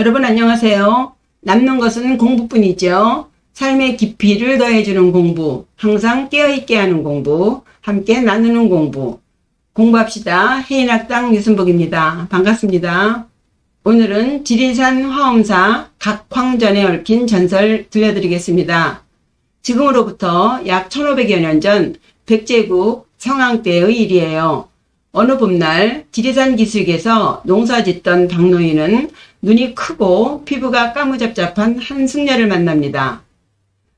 여러분 안녕하세요. 남는 것은 공부뿐이죠. 삶의 깊이를 더해주는 공부, 항상 깨어있게 하는 공부, 함께 나누는 공부. 공부합시다. 해인학당 유순복입니다. 반갑습니다. 오늘은 지리산 화엄사 각황전에 얽힌 전설 들려드리겠습니다. 지금으로부터 약 1500여 년 전 백제국 성왕 때의 일이에요. 어느 봄날 지리산 기슭에서 농사짓던 박노인은 눈이 크고 피부가 까무잡잡한 한 승려를 만납니다.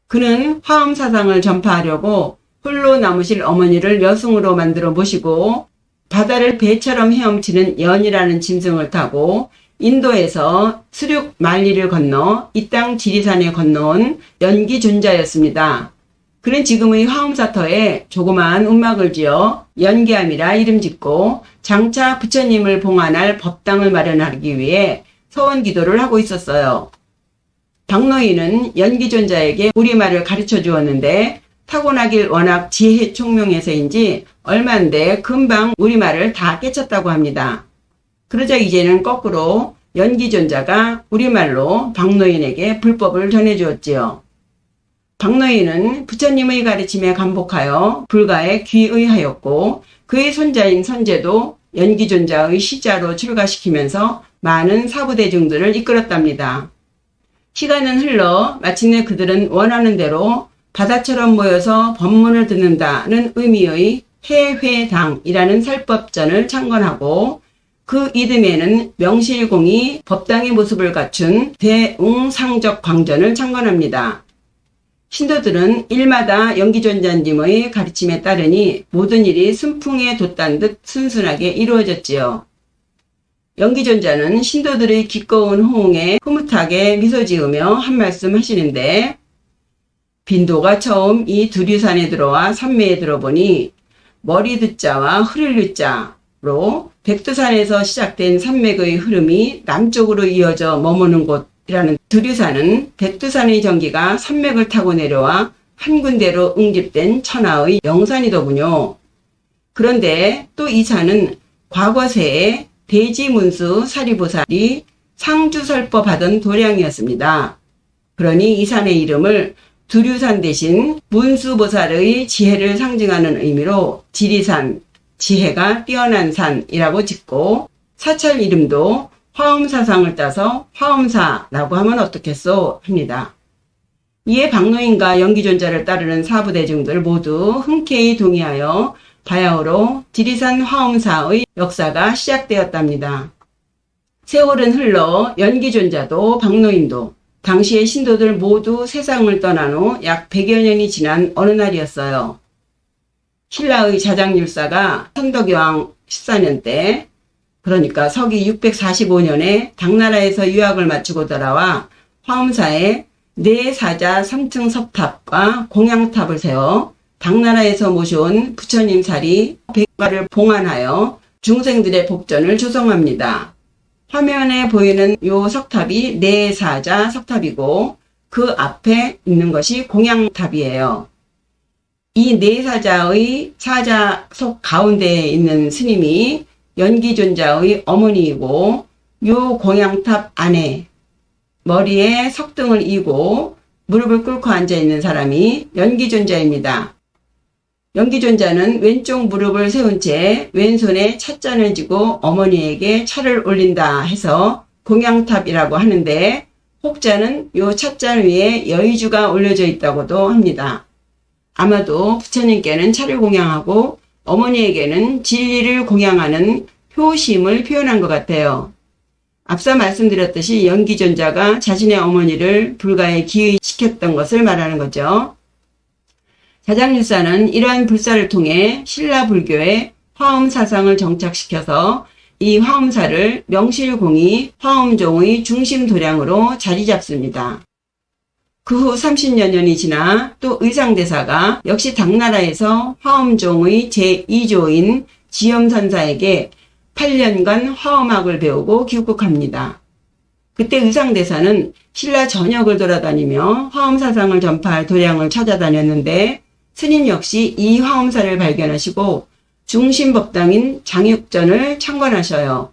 그는 화엄사상을 전파하려고 홀로 남으실 어머니를 여승으로 만들어 모시고 바다를 배처럼 헤엄치는 연이라는 짐승을 타고 인도에서 수륙 만리를 건너 이 땅 지리산에 건너온 연기존자였습니다. 그는 지금의 화엄사터에 조그마한 움막을 지어 연기암이라 이름 짓고 장차 부처님을 봉안할 법당을 마련하기 위해 서원 기도를 하고 있었어요. 박노인은 연기존자에게 우리말을 가르쳐 주었는데 타고나길 워낙 지혜 총명해서인지 얼마 안 돼 금방 우리말을 다 깨쳤다고 합니다. 그러자 이제는 거꾸로 연기존자가 우리말로 박노인에게 불법을 전해주었지요. 박노인은 부처님의 가르침에 감복하여 불가에 귀의하였고 그의 손자인 선제도 연기존자의 시자로 출가시키면서 많은 사부대중들을 이끌었답니다. 시간은 흘러 마침내 그들은 원하는 대로 바다처럼 모여서 법문을 듣는다는 의미의 해회당이라는 설법전을 창건하고 그 이듬해는 명실공히 법당의 모습을 갖춘 대웅상적 광전을 창건합니다. 신도들은 일마다 연기존자님의 가르침에 따르니 모든 일이 순풍에 돛단 듯 순순하게 이루어졌지요. 연기존자는 신도들의 기꺼운 호응에 흐뭇하게 미소 지으며 한 말씀 하시는데, 빈도가 처음 이 두류산에 들어와 산매에 들어보니 머리 듣자와 흐를 늦자로 백두산에서 시작된 산맥의 흐름이 남쪽으로 이어져 머무는 곳이라는 두류산은 백두산의 전기가 산맥을 타고 내려와 한 군데로 응집된 천하의 영산이더군요. 그런데 또 이 산은 과거세에 대지문수 사리보살이 상주설법하던 도량이었습니다. 그러니 이 산의 이름을 두류산 대신 문수보살의 지혜를 상징하는 의미로 지리산, 지혜가 뛰어난 산이라고 짓고 사찰 이름도 화엄사상을 따서 화엄사라고 하면 어떻겠소 합니다. 이에 박노인과 연기존자를 따르는 사부대중들 모두 흔쾌히 동의하여 바야흐로 지리산 화엄사의 역사가 시작되었답니다. 세월은 흘러 연기존자도 박노인도 당시의 신도들 모두 세상을 떠난 후 약 100여 년이 지난 어느 날이었어요. 신라의 자장율사가 천덕여왕 14년 때, 그러니까 서기 645년에 당나라에서 유학을 마치고 돌아와 화엄사에 내사자 3층 석탑과 공양탑을 세워 당나라에서 모셔온 부처님 사리 백과를 봉안하여 중생들의 복전을 조성합니다. 화면에 보이는 요 석탑이 내사자 석탑이고 그 앞에 있는 것이 공양탑이에요. 이 내사자의 사자 속 가운데에 있는 스님이 연기존자의 어머니이고 요 공양탑 안에 머리에 석등을 이고 무릎을 꿇고 앉아있는 사람이 연기존자입니다. 연기존자는 왼쪽 무릎을 세운 채 왼손에 찻잔을 쥐고 어머니에게 차를 올린다 해서 공양탑이라고 하는데 혹자는 요 찻잔 위에 여의주가 올려져 있다고도 합니다. 아마도 부처님께는 차를 공양하고 어머니에게는 진리를 공양하는 효심을 표현한 것 같아요. 앞서 말씀드렸듯이 연기존자가 자신의 어머니를 불가에 기의시켰던 것을 말하는 거죠. 자장률사는 이러한 불사를 통해 신라 불교의 화엄사상을 정착시켜서 이 화엄사를 명실공히 화엄종의 중심 도량으로 자리 잡습니다. 그 후 30여 년이 지나 또 의상대사가 역시 당나라에서 화엄종의 제2조인 지엄선사에게 8년간 화엄학을 배우고 귀국합니다. 그때 의상대사는 신라 전역을 돌아다니며 화엄사상을 전파할 도량을 찾아다녔는데 스님 역시 이 화엄사를 발견하시고 중심법당인 장육전을 창건하셔요.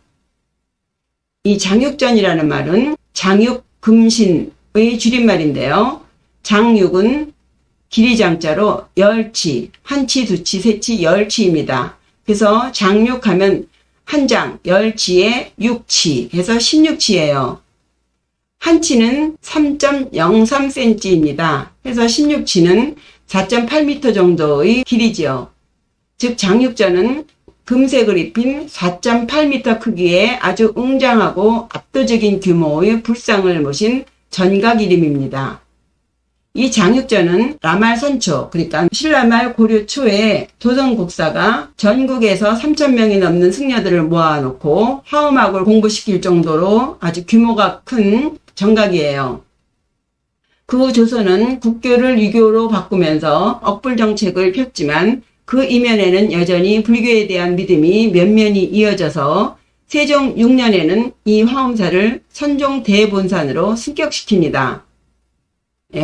이 장육전이라는 말은 장육금신의 줄임말인데요. 장육은 길이장자로 열치, 한치, 두치, 세치, 열치입니다. 그래서 장육하면 한 장, 열치에 6치 해서 16치예요. 한 치는 3.03cm입니다. 그래서 16치는 4.8m 정도의 길이지요. 즉 장육전은 금색을 입힌 4.8m 크기의 아주 웅장하고 압도적인 규모의 불상을 모신 전각 이름입니다. 이 장육전은 라말 선초, 그러니까 신라말 고려 초에 조선국사가 전국에서 3,000명이 넘는 승려들을 모아놓고 화엄학을 공부시킬 정도로 아주 규모가 큰 정각이에요. 그 조선은 국교를 유교로 바꾸면서 억불 정책을 폈지만 그 이면에는 여전히 불교에 대한 믿음이 면면이 이어져서 세종 6년에는 이 화엄사를 선종 대본산으로 승격시킵니다.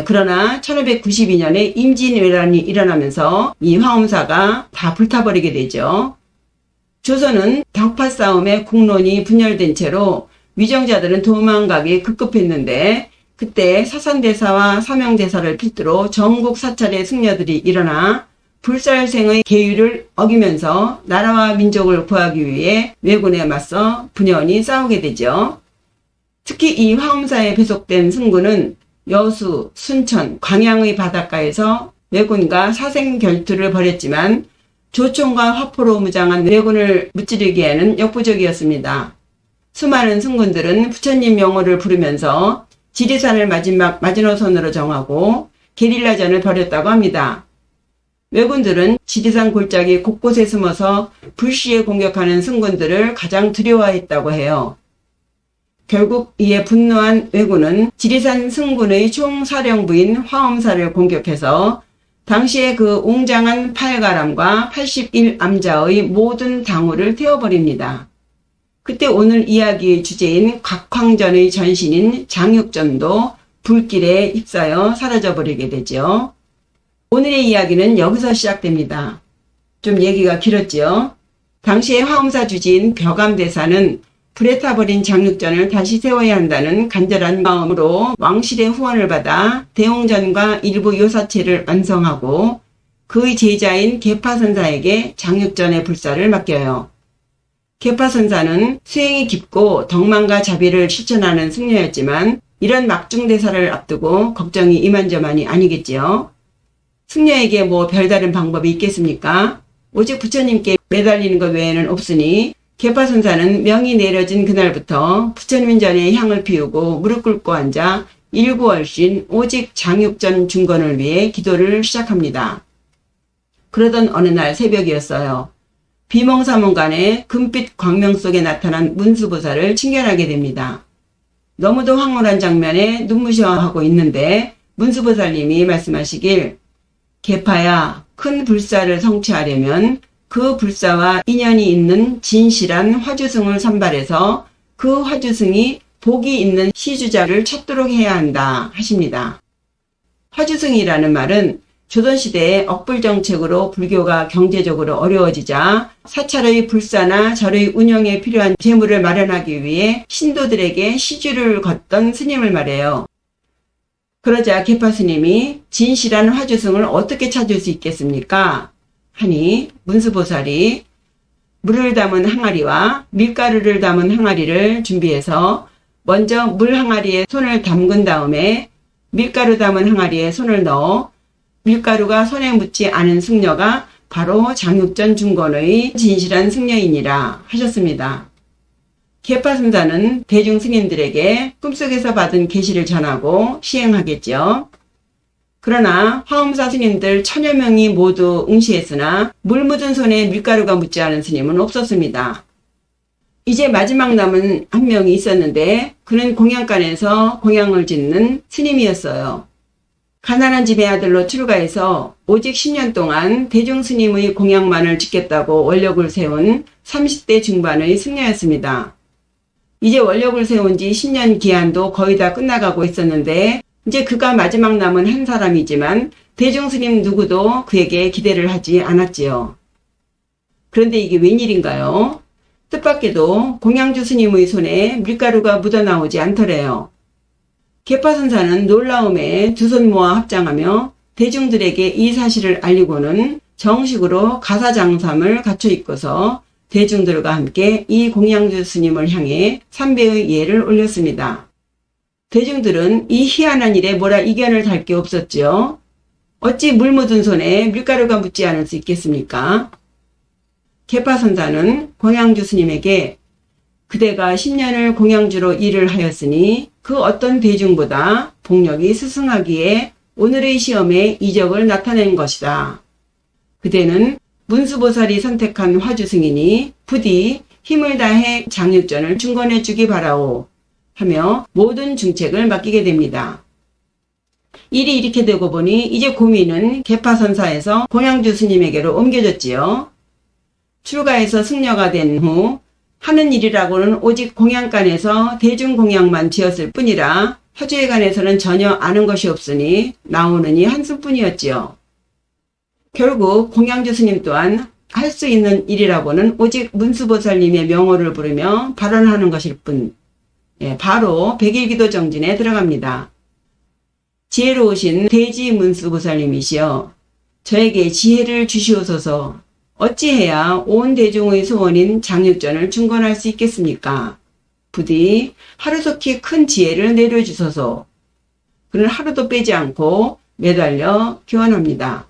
그러나 1592년에 임진왜란이 일어나면서 이 화엄사가 다 불타버리게 되죠. 조선은 당파 싸움에 국론이 분열된 채로 위정자들은 도망가기 급급했는데 그때 사산대사와 사명대사를 필두로 전국 사찰의 승려들이 일어나 불살생의 계율을 어기면서 나라와 민족을 구하기 위해 왜군에 맞서 분연히 싸우게 되죠. 특히 이 화엄사에 배속된 승군은 여수, 순천, 광양의 바닷가에서 왜군과 사생결투를 벌였지만 조총과 화포로 무장한 왜군을 무찌르기에는 역부족이었습니다. 수많은 승군들은 부처님 명호를 부르면서 지리산을 마지막 마지노선으로 정하고 게릴라전을 벌였다고 합니다. 왜군들은 지리산 골짜기 곳곳에 숨어서 불시에 공격하는 승군들을 가장 두려워했다고 해요. 결국 이에 분노한 왜군은 지리산 승군의 총사령부인 화엄사를 공격해서 당시에 그 웅장한 팔가람과 81암자의 모든 당호를 태워버립니다. 그때 오늘 이야기의 주제인 각황전의 전신인 장육전도 불길에 휩싸여 사라져버리게 되죠. 오늘의 이야기는 여기서 시작됩니다. 좀 얘기가 길었지요. 당시의 화엄사 주지인 벼감대사는 불에 타버린 장육전을 다시 세워야 한다는 간절한 마음으로 왕실의 후원을 받아 대웅전과 일부 요사체를 완성하고 그의 제자인 계파선사에게 장육전의 불사를 맡겨요. 계파선사는 수행이 깊고 덕망과 자비를 실천하는 승려였지만 이런 막중대사를 앞두고 걱정이 이만저만이 아니겠지요. 승려에게 뭐 별다른 방법이 있겠습니까? 오직 부처님께 매달리는 것 외에는 없으니 계파선사는 명이 내려진 그날부터 부처님 전에 향을 피우고 무릎 꿇고 앉아 일구월신 오직 장육전 중건을 위해 기도를 시작합니다. 그러던 어느 날 새벽이었어요. 비몽사몽간에 금빛 광명 속에 나타난 문수보살을 친견하게 됩니다. 너무도 황홀한 장면에 눈부셔하고 있는데 문수보살님이 말씀하시길 계파야, 큰 불사를 성취하려면 그 불사와 인연이 있는 진실한 화주승을 선발해서 그 화주승이 복이 있는 시주자를 찾도록 해야 한다 하십니다. 화주승이라는 말은 조선시대의 억불정책으로 불교가 경제적으로 어려워지자 사찰의 불사나 절의 운영에 필요한 재물을 마련하기 위해 신도들에게 시주를 걷던 스님을 말해요. 그러자 계파 스님이 진실한 화주승을 어떻게 찾을 수 있겠습니까? 하니 문수보살이 물을 담은 항아리와 밀가루를 담은 항아리를 준비해서 먼저 물 항아리에 손을 담근 다음에 밀가루 담은 항아리에 손을 넣어 밀가루가 손에 묻지 않은 승려가 바로 장육전 중건의 진실한 승려이니라 하셨습니다. 계파선사는 대중 스님들에게 꿈속에서 받은 계시를 전하고 시행하겠죠. 그러나 화엄사 스님들 1000여 명이 모두 응시했으나 물 묻은 손에 밀가루가 묻지 않은 스님은 없었습니다. 이제 마지막 남은 한 명이 있었는데 그는 공양간에서 공양을 짓는 스님이었어요. 가난한 집의 아들로 출가해서 오직 10년 동안 대중 스님의 공양만을 짓겠다고 원력을 세운 30대 중반의 승려였습니다. 이제 원력을 세운 지 10년 기한도 거의 다 끝나가고 있었는데 이제 그가 마지막 남은 한 사람이지만 대중 스님 누구도 그에게 기대를 하지 않았지요. 그런데 이게 웬일인가요? 뜻밖에도 공양주 스님의 손에 밀가루가 묻어나오지 않더래요. 계파선사는 놀라움에 두 손 모아 합장하며 대중들에게 이 사실을 알리고는 정식으로 가사장삼을 갖춰 입고서 대중들과 함께 이 공양주 스님을 향해 삼배의 예를 올렸습니다. 대중들은 이 희한한 일에 뭐라 이견을 달 게 없었지요. 어찌 물 묻은 손에 밀가루가 묻지 않을 수 있겠습니까? 계파선사는 공양주 스님에게 그대가 10년을 공양주로 일을 하였으니 그 어떤 대중보다 복력이 스승하기에 오늘의 시험에 이적을 나타낸 것이다. 그대는 문수보살이 선택한 화주승이니 부디 힘을 다해 장육전을 중건해 주기 바라오 하며 모든 중책을 맡기게 됩니다. 일이 이렇게 되고 보니 이제 고민은 계파선사에서 공양주 스님에게로 옮겨졌지요. 출가해서 승려가 된 후 하는 일이라고는 오직 공양간에서 대중공양만 지었을 뿐이라 화주에 관해서는 전혀 아는 것이 없으니 나오는 이 한숨뿐이었지요. 결국 공양주 스님 또한 할 수 있는 일이라고는 오직 문수보살님의 명호를 부르며 발언하는 것일 뿐. 바로 백일기도 정진에 들어갑니다. 지혜로우신 대지 문수보살님이시여 저에게 지혜를 주시옵소서. 어찌해야 온 대중의 소원인 장육전을 중건할 수 있겠습니까? 부디 하루속히 큰 지혜를 내려주소서. 그는 하루도 빼지 않고 매달려 기원합니다.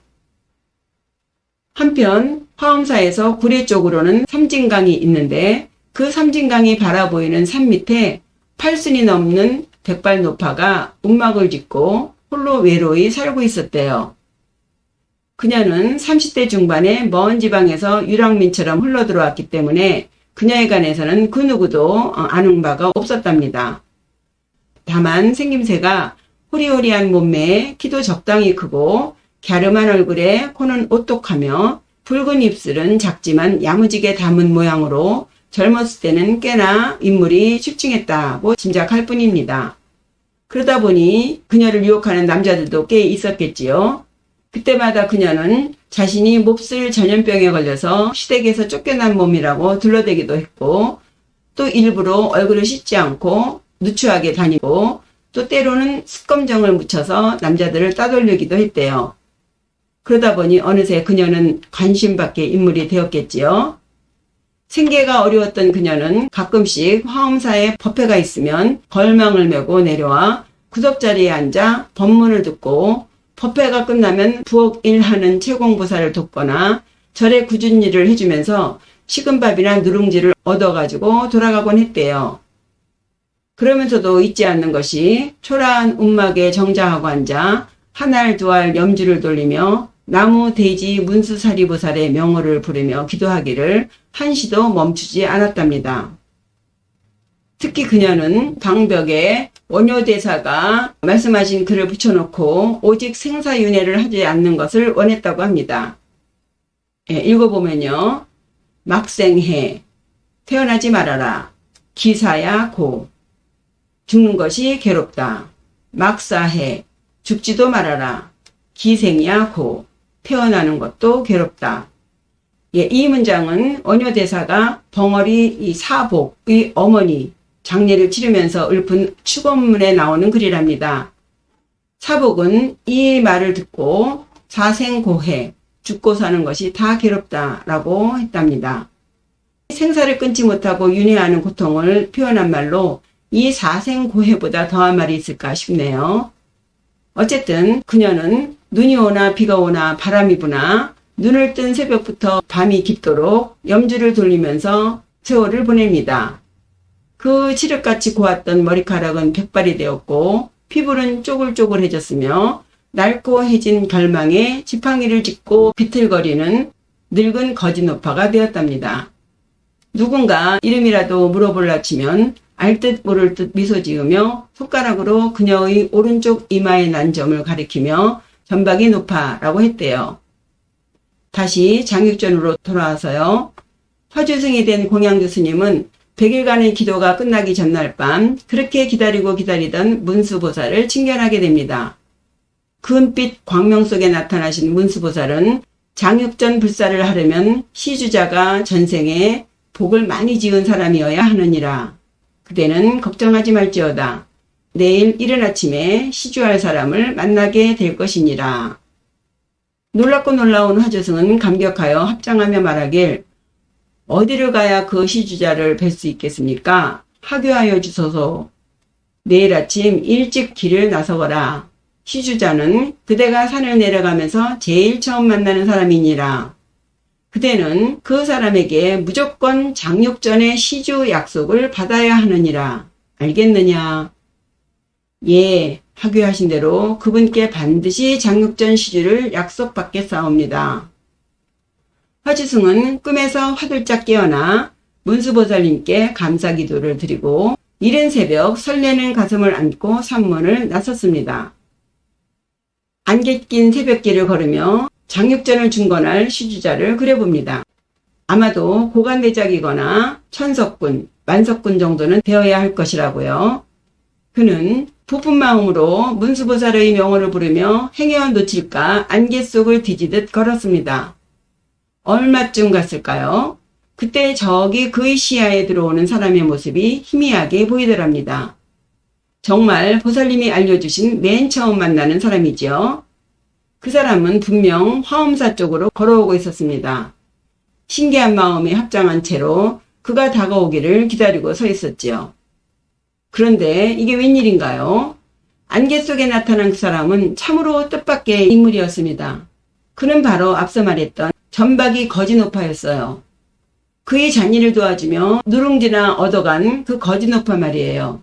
한편 화엄사에서 구례 쪽으로는 삼진강이 있는데 그 삼진강이 바라보이는 산 밑에 8순이 넘는 백발노파가 움막을 짓고 홀로 외로이 살고 있었대요. 그녀는 30대 중반에 먼 지방에서 유랑민처럼 흘러들어왔기 때문에 그녀에 관해서는 그 누구도 아는 바가 없었답니다. 다만 생김새가 호리호리한 몸매에 키도 적당히 크고 갸름한 얼굴에 코는 오똑하며 붉은 입술은 작지만 야무지게 담은 모양으로 젊었을 때는 꽤나 인물이 출중했다고 짐작할 뿐입니다. 그러다 보니 그녀를 유혹하는 남자들도 꽤 있었겠지요. 그때마다 그녀는 자신이 몹쓸 전염병에 걸려서 시댁에서 쫓겨난 몸이라고 둘러대기도 했고 또 일부러 얼굴을 씻지 않고 누추하게 다니고 또 때로는 습검정을 묻혀서 남자들을 따돌리기도 했대요. 그러다 보니 어느새 그녀는 관심밖의 인물이 되었겠지요. 생계가 어려웠던 그녀는 가끔씩 화엄사에 법회가 있으면 걸망을 메고 내려와 구석자리에 앉아 법문을 듣고 법회가 끝나면 부엌일하는 채공부사를 돕거나 절의 굳은 일을 해주면서 식은 밥이나 누룽지를 얻어가지고 돌아가곤 했대요. 그러면서도 잊지 않는 것이 초라한 움막에 정자하고 앉아 한 알 두 알 염주를 돌리며 나무 대지 문수사리보살의 명호를 부르며 기도하기를 한시도 멈추지 않았답니다. 특히 그녀는 방벽에 원효대사가 말씀하신 글을 붙여놓고 오직 생사윤회를 하지 않는 것을 원했다고 합니다. 읽어보면요. 막생해, 태어나지 말아라, 기사야 고, 죽는 것이 괴롭다. 막사해, 죽지도 말아라, 기생이야 고, 태어나는 것도 괴롭다. 이 문장은 원효대사가 벙어리 이 사복의 어머니 장례를 치르면서 읊은 축원문에 나오는 글이랍니다. 사복은 이 말을 듣고 사생고해, 죽고 사는 것이 다 괴롭다라고 했답니다. 생사를 끊지 못하고 윤회하는 고통을 표현한 말로 이 사생고해보다 더한 말이 있을까 싶네요. 어쨌든 그녀는 눈이 오나 비가 오나 바람이 부나 눈을 뜬 새벽부터 밤이 깊도록 염주를 돌리면서 세월을 보냅니다. 그 칠흑같이 고왔던 머리카락은 백발이 되었고 피부는 쪼글쪼글해졌으며 낡고해진 결망에 지팡이를 짚고 비틀거리는 늙은 거지노파가 되었답니다. 누군가 이름이라도 물어볼라 치면 알 듯 모를 듯 미소 지으며 손가락으로 그녀의 오른쪽 이마에 난 점을 가리키며 전박이 노파라고 했대요. 다시 장육전으로 돌아와서요. 화주승이 된 공양주 스님은 100일간의 기도가 끝나기 전날 밤 그렇게 기다리고 기다리던 문수보살을 칭견하게 됩니다. 금빛 광명 속에 나타나신 문수보살은 장육전 불사를 하려면 시주자가 전생에 복을 많이 지은 사람이어야 하느니라. 그대는 걱정하지 말지어다. 내일 이른 아침에 시주할 사람을 만나게 될 것이니라. 놀랍고 놀라운 화조승은 감격하여 합장하며 말하길, 어디를 가야 그 시주자를 뵐 수 있겠습니까? 하교하여 주소서. 내일 아침 일찍 길을 나서거라. 시주자는 그대가 산을 내려가면서 제일 처음 만나는 사람이니라. 그대는 그 사람에게 무조건 장육 전에 시주 약속을 받아야 하느니라. 알겠느냐? 예, 하교하신 대로 그분께 반드시 장육 전 시주를 약속받겠사옵니다. 화주승은 꿈에서 화들짝 깨어나 문수보살님께 감사기도를 드리고 이른 새벽 설레는 가슴을 안고 산문을 나섰습니다. 안개 낀 새벽길을 걸으며 장육전을 중건할 시주자를 그려봅니다. 아마도 고관대작이거나 천석군, 만석군 정도는 되어야 할 것이라고요. 그는 부푼 마음으로 문수보살의 명호를 부르며 행여 놓칠까 안개 속을 뒤지듯 걸었습니다. 얼마쯤 갔을까요? 그때 저기 그의 시야에 들어오는 사람의 모습이 희미하게 보이더랍니다. 정말 보살님이 알려주신 맨 처음 만나는 사람이죠. 그 사람은 분명 화엄사 쪽으로 걸어오고 있었습니다. 신기한 마음이 합장한 채로 그가 다가오기를 기다리고 서 있었지요. 그런데 이게 웬일인가요? 안개 속에 나타난 그 사람은 참으로 뜻밖의 인물이었습니다. 그는 바로 앞서 말했던 전박이 거지노파였어요. 그의 잔일을 도와주며 누룽지나 얻어간 그 거지노파 말이에요.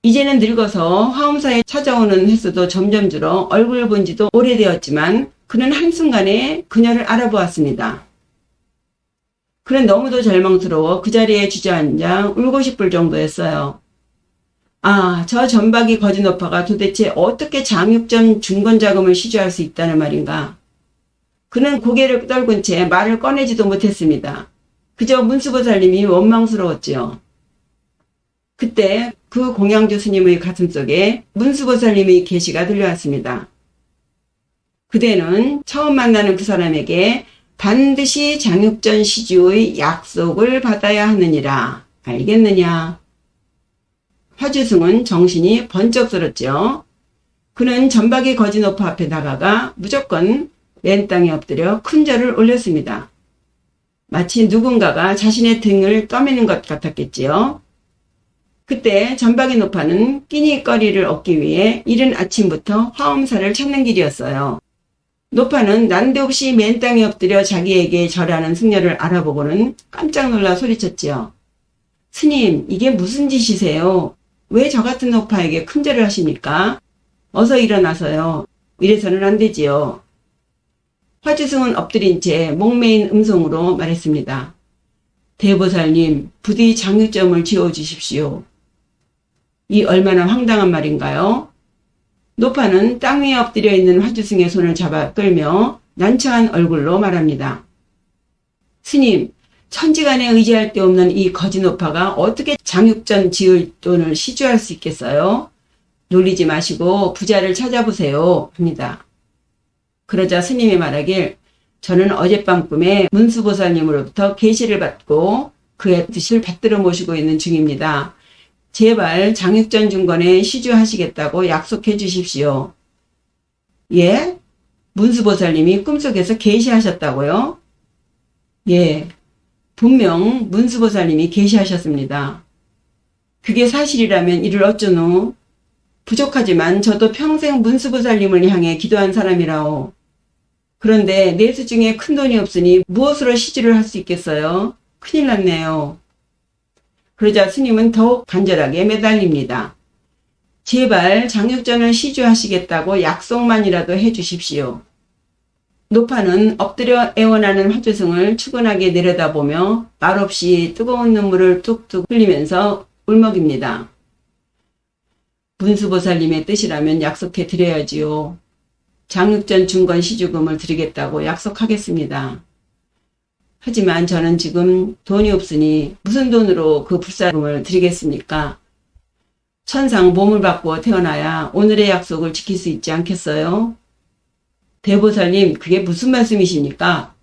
이제는 늙어서 화엄사에 찾아오는 횟수도 점점 줄어 얼굴을 본 지도 오래되었지만 그는 한순간에 그녀를 알아보았습니다. 그는 너무도 절망스러워 그 자리에 주저앉아 울고 싶을 정도였어요. 아, 저 전박이 거지노파가 도대체 어떻게 장육전 중건자금을 시주할 수 있다는 말인가? 그는 고개를 떨군 채 말을 꺼내지도 못했습니다. 그저 문수보살님이 원망스러웠지요. 그때 그 공양주 스님의 가슴속에 문수보살님의 계시가 들려왔습니다. 그대는 처음 만나는 그 사람에게 반드시 장육전 시주의 약속을 받아야 하느니라. 알겠느냐? 화주승은 정신이 번쩍 들었죠. 그는 전박이 거지노파 앞에 나가가 무조건 맨 땅에 엎드려 큰 절을 올렸습니다. 마치 누군가가 자신의 등을 떠미는 것 같았겠지요. 그때 전박이 노파는 끼니거리를 얻기 위해 이른 아침부터 화엄사를 찾는 길이었어요. 노파는 난데없이 맨 땅에 엎드려 자기에게 절하는 승려를 알아보고는 깜짝 놀라 소리쳤지요. 스님, 이게 무슨 짓이세요? 왜 저 같은 노파에게 큰 절을 하십니까? 어서 일어나서요. 이래서는 안 되지요. 화주승은 엎드린 채 목매인 음성으로 말했습니다. 대보살님, 부디 장육점을 지어주십시오. 이 얼마나 황당한 말인가요? 노파는 땅 위에 엎드려 있는 화주승의 손을 잡아 끌며 난처한 얼굴로 말합니다. 스님, 천지간에 의지할 데 없는 이 거지노파가 어떻게 장육전 지을 돈을 시주할 수 있겠어요? 놀리지 마시고 부자를 찾아보세요. 합니다. 그러자 스님이 말하길, 저는 어젯밤 꿈에 문수보살님으로부터 계시를 받고 그의 뜻을 받들어 모시고 있는 중입니다. 제발 장육전 중건에 시주하시겠다고 약속해 주십시오. 예? 문수보살님이 꿈속에서 계시하셨다고요? 예, 분명 문수보살님이 계시하셨습니다. 그게 사실이라면 이를 어쩌노? 부족하지만 저도 평생 문수보살님을 향해 기도한 사람이라오. 그런데 내수 중에 큰 돈이 없으니 무엇으로 시주를 할 수 있겠어요? 큰일 났네요. 그러자 스님은 더욱 간절하게 매달립니다. 제발 장육전을 시주하시겠다고 약속만이라도 해주십시오. 노파는 엎드려 애원하는 화주승을 추근하게 내려다보며 말없이 뜨거운 눈물을 뚝뚝 흘리면서 울먹입니다. 문수보살님의 뜻이라면 약속해 드려야지요. 장육전 중건 시주금을 드리겠다고 약속하겠습니다. 하지만 저는 지금 돈이 없으니 무슨 돈으로 그 불사금을 드리겠습니까? 천상 몸을 바꾸어 태어나야 오늘의 약속을 지킬 수 있지 않겠어요? 대보살님, 그게 무슨 말씀이십니까?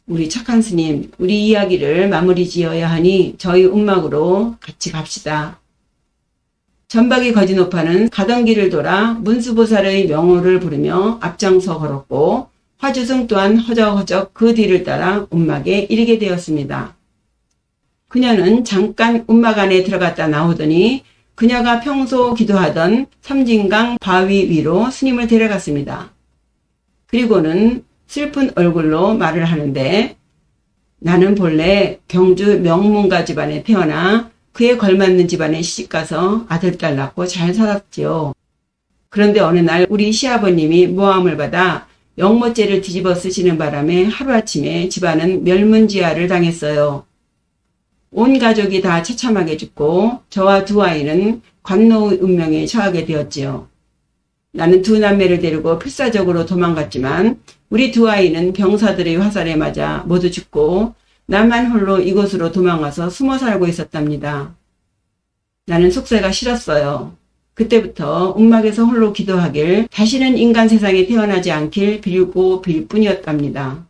우리 착한 스님, 우리 이야기를 마무리 지어야 하니 저희 움막으로 같이 갑시다. 전박이 거진오파는 가던 길을 돌아 문수보살의 명호를 부르며 앞장서 걸었고 화주승 또한 허적허적 그 뒤를 따라 움막에 이르게 되었습니다. 그녀는 잠깐 움막 안에 들어갔다 나오더니 그녀가 평소 기도하던 삼진강 바위 위로 스님을 데려갔습니다. 그리고는 슬픈 얼굴로 말을 하는데, 나는 본래 경주 명문가 집안에 태어나 그에 걸맞는 집안에 시집가서 아들딸 낳고 잘 살았지요. 그런데 어느 날 우리 시아버님이 모함을 받아 영모죄를 뒤집어 쓰시는 바람에 하루아침에 집안은 멸문지화를 당했어요. 온 가족이 다 처참하게 죽고 저와 두 아이는 관노의 운명에 처하게 되었지요. 나는 두 남매를 데리고 필사적으로 도망갔지만 우리 두 아이는 병사들의 화살에 맞아 모두 죽고 나만 홀로 이곳으로 도망와서 숨어 살고 있었답니다. 나는 속세가 싫었어요. 그때부터 움막에서 홀로 기도하길 다시는 인간 세상에 태어나지 않길 빌고 빌 뿐이었답니다.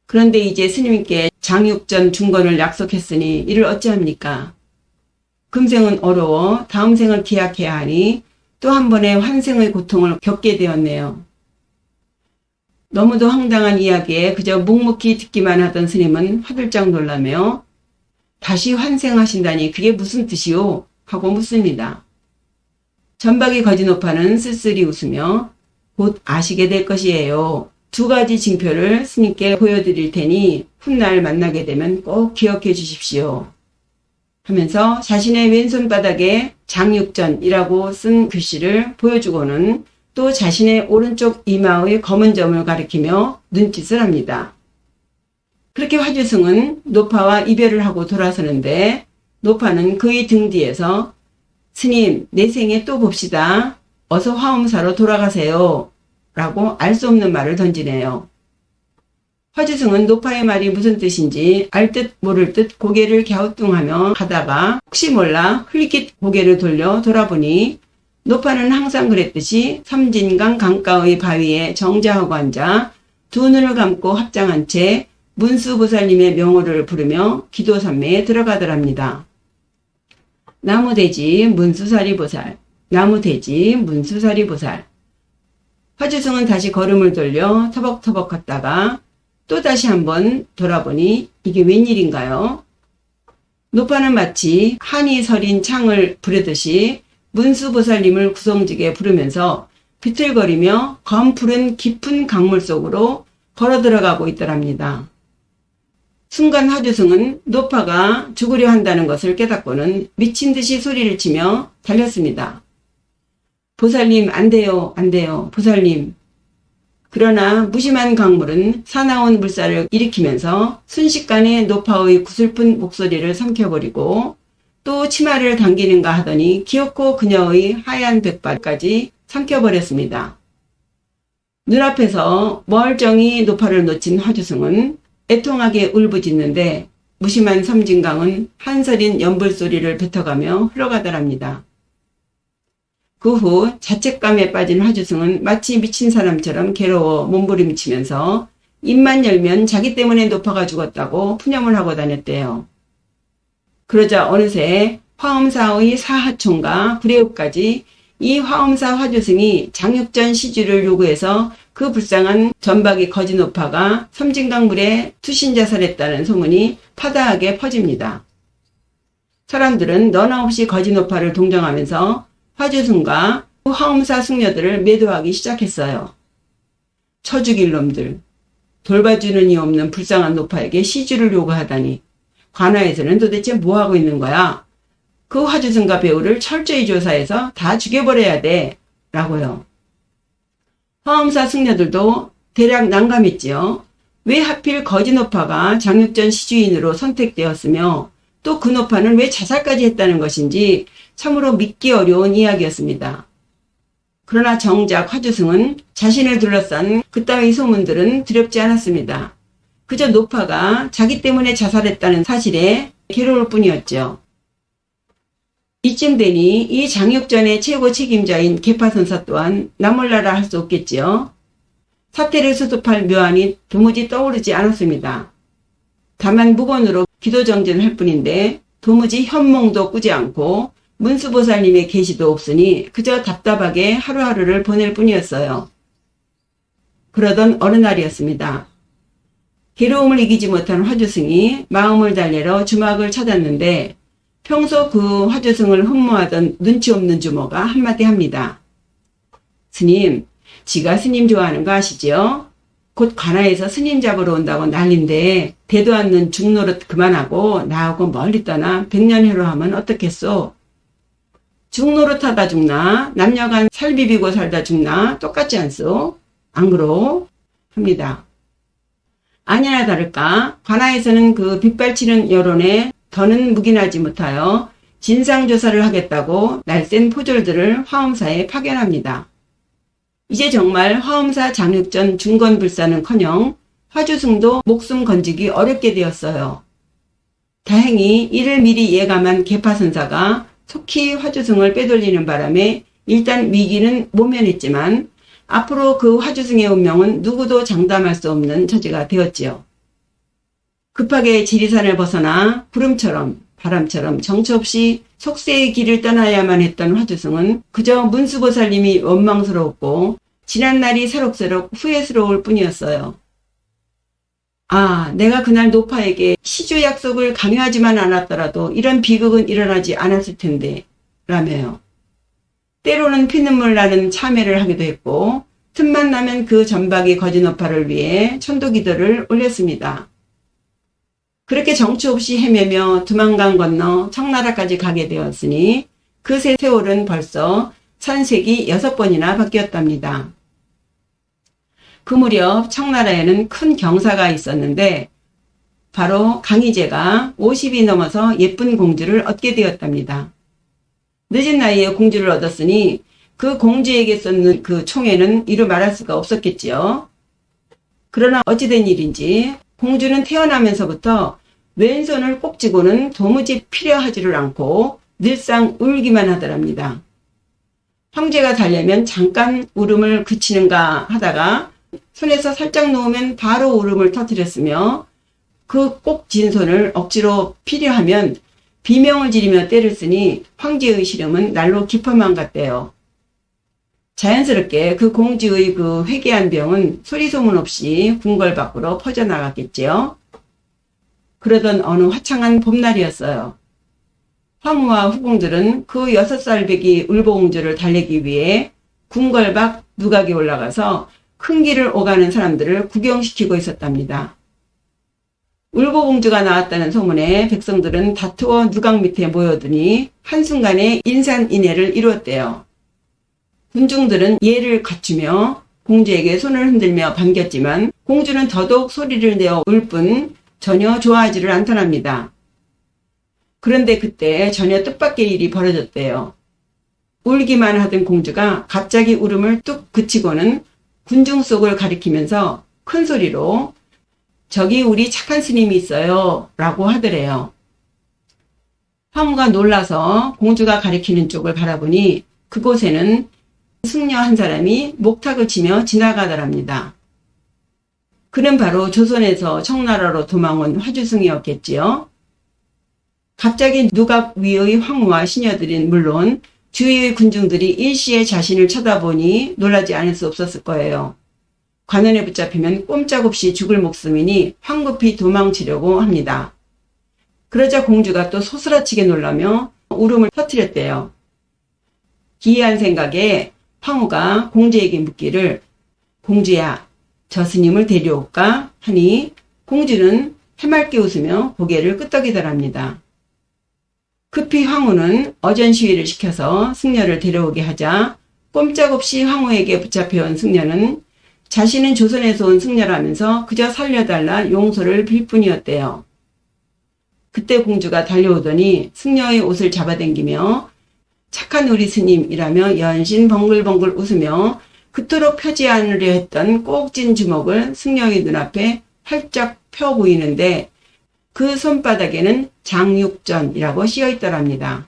그런데 이제 스님께 장육전 중건을 약속했으니 이를 어찌합니까? 금생은 어려워 다음 생을 기약해야 하니 또 한 번의 환생의 고통을 겪게 되었네요. 너무도 황당한 이야기에 그저 묵묵히 듣기만 하던 스님은 화들짝 놀라며 다시 환생하신다니 그게 무슨 뜻이오? 하고 묻습니다. 전박이 거진오파는 쓸쓸히 웃으며 곧 아시게 될 것이에요. 두 가지 징표를 스님께 보여드릴 테니 훗날 만나게 되면 꼭 기억해 주십시오. 하면서 자신의 왼손바닥에 장육전이라고 쓴 글씨를 보여주고는 또 자신의 오른쪽 이마의 검은 점을 가리키며 눈짓을 합니다. 그렇게 화주승은 노파와 이별을 하고 돌아서는데 노파는 그의 등 뒤에서 스님, 내 생에 또 봅시다. 어서 화엄사로 돌아가세요. 라고 알 수 없는 말을 던지네요. 화주승은 노파의 말이 무슨 뜻인지 알 듯 모를 듯 고개를 갸우뚱하며 가다가 혹시 몰라 흘깃 고개를 돌려 돌아보니 노파는 항상 그랬듯이 삼진강 강가의 바위에 정자하고 앉아 두 눈을 감고 합장한 채 문수보살님의 명호를 부르며 기도산매에 들어가더랍니다. 나무돼지 문수사리보살, 나무돼지 문수사리보살. 화주승은 다시 걸음을 돌려 터벅터벅 걷다가 또 다시 한번 돌아보니 이게 웬일인가요? 노파는 마치 한이 서린 창을 부르듯이 문수보살님을 구성지게 부르면서 비틀거리며 검푸른 깊은 강물 속으로 걸어 들어가고 있더랍니다. 순간 화주승은 노파가 죽으려 한다는 것을 깨닫고는 미친 듯이 소리를 치며 달렸습니다. 보살님, 안 돼요, 안 돼요, 보살님. 그러나 무심한 강물은 사나운 물살을 일으키면서 순식간에 노파의 구슬픈 목소리를 삼켜버리고 또 치마를 당기는가 하더니 기어코 그녀의 하얀 백발까지 삼켜버렸습니다. 눈앞에서 멀쩡히 노파를 놓친 화주승은 애통하게 울부짖는데 무심한 섬진강은 한서린 연불소리를 뱉어가며 흘러가더랍니다. 그 후 자책감에 빠진 화주승은 마치 미친 사람처럼 괴로워 몸부림치면서 입만 열면 자기 때문에 노파가 죽었다고 푸념을 하고 다녔대요. 그러자 어느새 화엄사의 사하총과 구례읍까지 이 화엄사 화주승이 장육전 시주를 요구해서 그 불쌍한 전박이 거진오파가 섬진강물에 투신자살했다는 소문이 파다하게 퍼집니다. 사람들은 너나 없이 거진오파를 동정하면서 화주승과 화엄사 승려들을 매도하기 시작했어요. 쳐 죽일 놈들, 돌봐주는 이 없는 불쌍한 노파에게 시주를 요구하다니 관아에서는 도대체 뭐하고 있는 거야? 그 화주승과 배우를 철저히 조사해서 다 죽여버려야 돼 라고요. 화엄사 승려들도 대략 난감했지요. 왜 하필 거진오파가 장육전 시주인으로 선택되었으며 또 그 노파는 왜 자살까지 했다는 것인지 참으로 믿기 어려운 이야기였습니다. 그러나 정작 화주승은 자신을 둘러싼 그따위 소문들은 두렵지 않았습니다. 그저 노파가 자기 때문에 자살했다는 사실에 괴로울 뿐이었죠. 이쯤 되니 이 장육전의 최고 책임자인 계파선사 또한 나몰라라 할 수 없겠지요. 사태를 수습할 묘안이 도무지 떠오르지 않았습니다. 다만 무건으로 기도정진을 할 뿐인데 도무지 현몽도 꾸지 않고 문수보살님의 계시도 없으니 그저 답답하게 하루하루를 보낼 뿐이었어요. 그러던 어느 날이었습니다. 괴로움을 이기지 못한 화주승이 마음을 달래러 주막을 찾았는데 평소 그 화주승을 흠모하던 눈치 없는 주모가 한마디 합니다. 스님, 지가 스님 좋아하는 거 아시죠? 곧 관아에서 스님 잡으러 온다고 난린데 대도 않는 중노릇 그만하고 나하고 멀리 떠나 백년해로 하면 어떻겠소? 중노릇하다 죽나 남녀간 살 비비고 살다 죽나 똑같지 않소? 안 그러? 합니다. 아니나 다를까 관아에서는 그 빗발치는 여론에 더는 묵인하지 못하여 진상조사를 하겠다고 날쌘 포졸들을 화엄사에 파견합니다. 이제 정말 화엄사 장육전 중건불사는커녕 화주승도 목숨 건지기 어렵게 되었어요. 다행히 이를 미리 예감한 계파선사가 속히 화주승을 빼돌리는 바람에 일단 위기는 모면했지만 앞으로 그 화주승의 운명은 누구도 장담할 수 없는 처지가 되었지요. 급하게 지리산을 벗어나 구름처럼 바람처럼 정처 없이 속세의 길을 떠나야만 했던 화주승은 그저 문수보살님이 원망스러웠고 지난날이 새록새록 후회스러울 뿐이었어요. 아, 내가 그날 노파에게 시주 약속을 강요하지만 않았더라도 이런 비극은 일어나지 않았을 텐데 라며요. 때로는 피눈물 나는 참회를 하기도 했고 틈만 나면 그 전박이 거진 노파를 위해 천도기도를 올렸습니다. 그렇게 정처 없이 헤매며 두만강 건너 청나라까지 가게 되었으니 그 세월은 벌써 산색이 6번이나 바뀌었답니다. 그 무렵 청나라에는 큰 경사가 있었는데 바로 강희제가 50이 넘어서 예쁜 공주를 얻게 되었답니다. 늦은 나이에 공주를 얻었으니 그 공주에게 쏟는 그 총애는 이루 말할 수가 없었겠지요. 그러나 어찌된 일인지 공주는 태어나면서부터 왼손을 꼭 쥐고는 도무지 필요하지를 않고 늘상 울기만 하더랍니다. 형제가 달래면 잠깐 울음을 그치는가 하다가 손에서 살짝 놓으면 바로 울음을 터뜨렸으며 그 꼭 쥔 손을 억지로 필요하면 비명을 지르며 때를 쓰니 황제의 시름은 날로 깊어만 갔대요. 자연스럽게 그 공주의 그 회개한 병은 소리소문 없이 궁궐 밖으로 퍼져나갔겠지요. 그러던 어느 화창한 봄날이었어요. 황후와 후궁들은 그 6살 배기 울보공주를 달래기 위해 궁궐 밖 누각에 올라가서 큰 길을 오가는 사람들을 구경시키고 있었답니다. 울보공주가 나왔다는 소문에 백성들은 다투어 누각 밑에 모여드니 한순간에 인산인해를 이루었대요. 군중들은 예를 갖추며 공주에게 손을 흔들며 반겼지만 공주는 더더욱 소리를 내어 울 뿐 전혀 좋아하지를 않더랍니다. 그런데 그때 전혀 뜻밖의 일이 벌어졌대요. 울기만 하던 공주가 갑자기 울음을 뚝 그치고는 군중 속을 가리키면서 큰 소리로 저기 우리 착한 스님이 있어요 라고 하더래요. 황후가 놀라서 공주가 가리키는 쪽을 바라보니 그곳에는 승려 한 사람이 목탁을 치며 지나가더랍니다. 그는 바로 조선에서 청나라로 도망온 화주승이었겠지요. 갑자기 누각 위의 황후와 시녀들인 물론 주위의 군중들이 일시에 자신을 쳐다보니 놀라지 않을 수 없었을 거예요. 관원에 붙잡히면 꼼짝없이 죽을 목숨이니 황급히 도망치려고 합니다. 그러자 공주가 또 소스라치게 놀라며 울음을 터뜨렸대요. 기이한 생각에 황후가 공주에게 묻기를 공주야, 저 스님을 데려올까? 하니 공주는 해맑게 웃으며 고개를 끄덕이더랍니다. 급히 황후는 어전 시위를 시켜서 승려를 데려오게 하자 꼼짝없이 황후에게 붙잡혀온 승려는 자신은 조선에서 온 승려라면서 그저 살려달라 용서를 빌 뿐이었대요. 그때 공주가 달려오더니 승려의 옷을 잡아당기며 착한 우리 스님이라며 연신 벙글벙글 웃으며 그토록 펴지 않으려 했던 꼭 쥔 주먹을 승려의 눈앞에 활짝 펴 보이는데 그 손바닥에는 장육전이라고 씌어있더랍니다.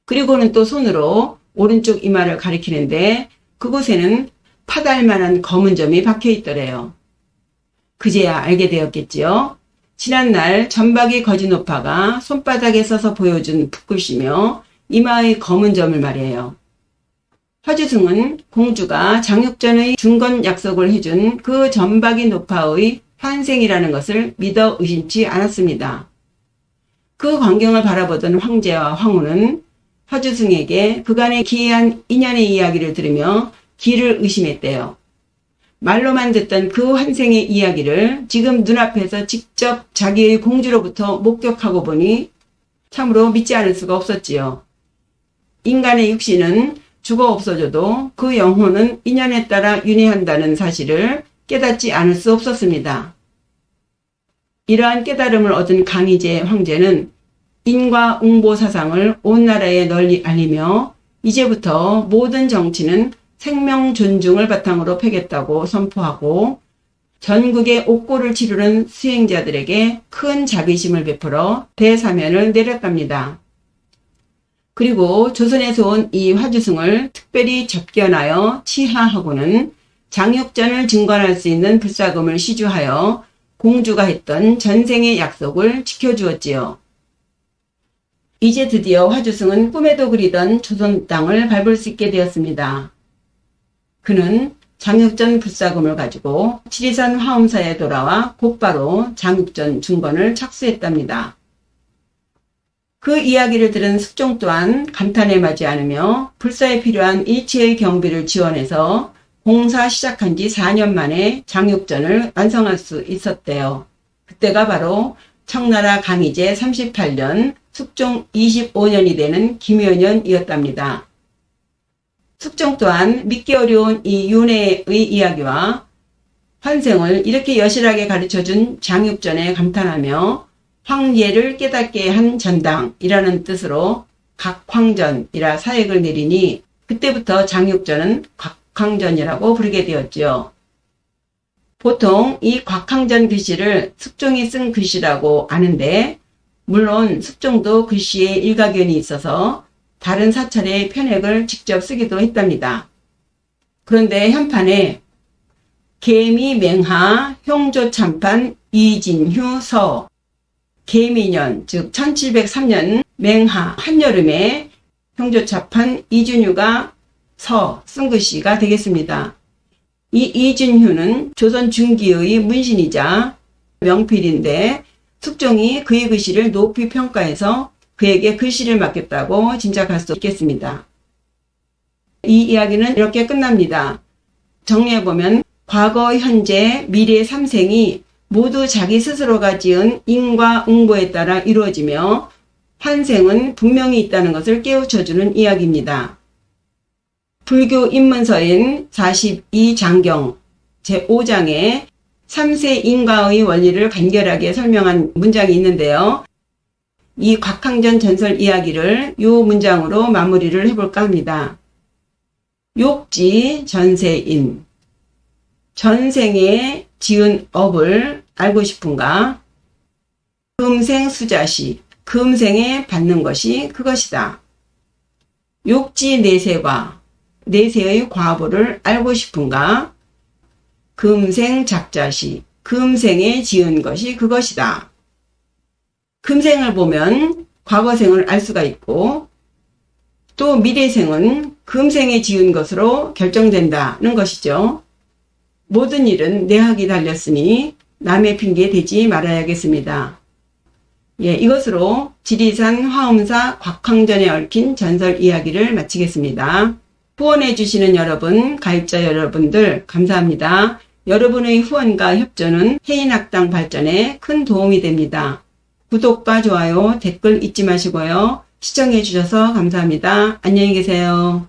그리고는 또 손으로 오른쪽 이마를 가리키는데 그곳에는 파달만한 검은 점이 박혀있더래요. 그제야 알게 되었겠지요. 지난날 전박이 거지노파가 손바닥에 써서 보여준 붓글씨며 이마의 검은 점을 말이에요. 화주승은 공주가 장육전의 중건 약속을 해준 그 전박이 노파의 환생이라는 것을 믿어 의심치 않았습니다. 그 광경을 바라보던 황제와 황후는 화주승에게 그간의 기이한 인연의 이야기를 들으며 기를 의심했대요. 말로만 듣던 그 환생의 이야기를 지금 눈앞에서 직접 자기의 공주로부터 목격하고 보니 참으로 믿지 않을 수가 없었지요. 인간의 육신은 죽어 없어져도 그 영혼은 인연에 따라 윤회한다는 사실을 깨닫지 않을 수 없었습니다. 이러한 깨달음을 얻은 강희제 황제는 인과응보 사상을 온 나라에 널리 알리며 이제부터 모든 정치는 생명 존중을 바탕으로 펴겠다고 선포하고 전국의 옥고를 치르는 수행자들에게 큰 자비심을 베풀어 대사면을 내렸답니다. 그리고 조선에서 온 이 화주승을 특별히 접견하여 치하하고는 장육전을 증관할 수 있는 불사금을 시주하여 공주가 했던 전생의 약속을 지켜주었지요. 이제 드디어 화주승은 꿈에도 그리던 조선 땅을 밟을 수 있게 되었습니다. 그는 장육전 불사금을 가지고 지리산 화엄사에 돌아와 곧바로 장육전 중건을 착수했답니다. 그 이야기를 들은 숙종 또한 감탄에 맞지 않으며 불사에 필요한 일치의 경비를 지원해서 공사 시작한 지 4년 만에 장육전을 완성할 수 있었대요. 그때가 바로 청나라 강희제 38년 숙종 25년이 되는 김효년이었답니다. 숙종 또한 믿기 어려운 이 윤회의 이야기와 환생을 이렇게 여실하게 가르쳐준 장육전에 감탄하며 황예를 깨닫게 한 전당이라는 뜻으로 각황전이라 사액을 내리니 그때부터 장육전은 곽황전이라고 부르게 되었죠. 보통 이 곽황전 글씨를 숙종이 쓴 글씨라고 아는데 물론 숙종도 글씨에 일가견이 있어서 다른 사찰의 편액을 직접 쓰기도 했답니다. 그런데 현판에 계미맹하 형조참판 이진휴 서 계미년 즉 1703년 맹하 한여름에 형조참판 이진휴가 서 쓴 글씨가 되겠습니다. 이 이진휴는 조선 중기의 문신이자 명필인데 숙종이 그의 글씨를 높이 평가해서 그에게 글씨를 맡겼다고 짐작할 수 있겠습니다. 이 이야기는 이렇게 끝납니다. 정리해보면 과거, 현재, 미래 3생이 모두 자기 스스로가 지은 인과 응보에 따라 이루어지며 환생은 분명히 있다는 것을 깨우쳐주는 이야기입니다. 불교 입문서인 42장경 제5장에 3세 인과의 원리를 간결하게 설명한 문장이 있는데요. 이 곽황전 전설 이야기를 이 문장으로 마무리를 해볼까 합니다. 욕지 전세인 전생에 지은 업을 알고 싶은가? 금생 수자시 금생에 받는 것이 그것이다. 욕지 내세과 내세의 과보를 알고 싶은가? 금생 작자시 금생에 지은 것이 그것이다. 금생을 보면 과거생을 알 수가 있고 또 미래생은 금생에 지은 것으로 결정된다는 것이죠. 모든 일은 내 학이 달렸으니 남의 핑계 대지 말아야겠습니다. 이것으로 지리산 화엄사 곽황전에 얽힌 전설 이야기를 마치겠습니다. 후원해 주시는 여러분, 가입자 여러분들 감사합니다. 여러분의 후원과 협조는 해인학당 발전에 큰 도움이 됩니다. 구독과 좋아요, 댓글 잊지 마시고요. 시청해 주셔서 감사합니다. 안녕히 계세요.